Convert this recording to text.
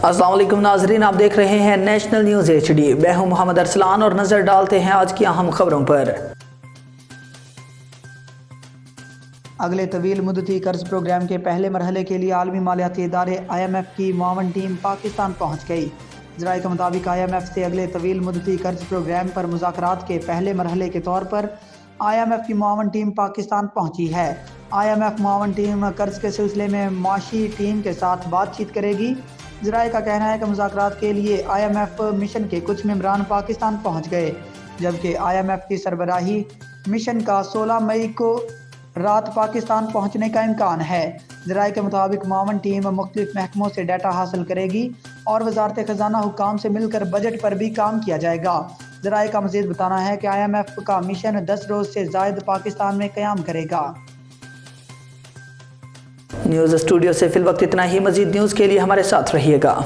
السلام علیکم ناظرین، آپ دیکھ رہے ہیں نیشنل نیوز HD۔ میں ہوں محمد ارسلان اور نظر ڈالتے ہیں آج کی اہم خبروں پر۔ اگلے طویل مدتی قرض پروگرام کے پہلے مرحلے کے لیے عالمی مالیاتی ادارے IMF کی معاون ٹیم پاکستان پہنچ گئی۔ ذرائع کے مطابق IMF سے اگلے طویل مدتی قرض پروگرام پر مذاکرات کے پہلے مرحلے کے طور پر IMF کی معاون ٹیم پاکستان پہنچی ہے۔ IMF معاون ٹیم قرض کے سلسلے میں معاشی ٹیم کے ساتھ بات چیت کرے گی۔ ذرائع کا کہنا ہے کہ مذاکرات کے لیے IMF مشن کے کچھ ممبران پاکستان پہنچ گئے، جبکہ IMF کی سربراہی مشن کا 16 مئی کو رات پاکستان پہنچنے کا امکان ہے۔ ذرائع کے مطابق معاون ٹیم مختلف محکموں سے ڈیٹا حاصل کرے گی اور وزارت خزانہ حکام سے مل کر بجٹ پر بھی کام کیا جائے گا۔ ذرائع کا مزید بتانا ہے کہ IMF کا مشن 10 روز سے زائد پاکستان میں قیام کرے گا۔ نیوز اسٹوڈیو سے فی الوقت اتنا ہی۔ مزید نیوز کے لیے ہمارے ساتھ رہیے گا۔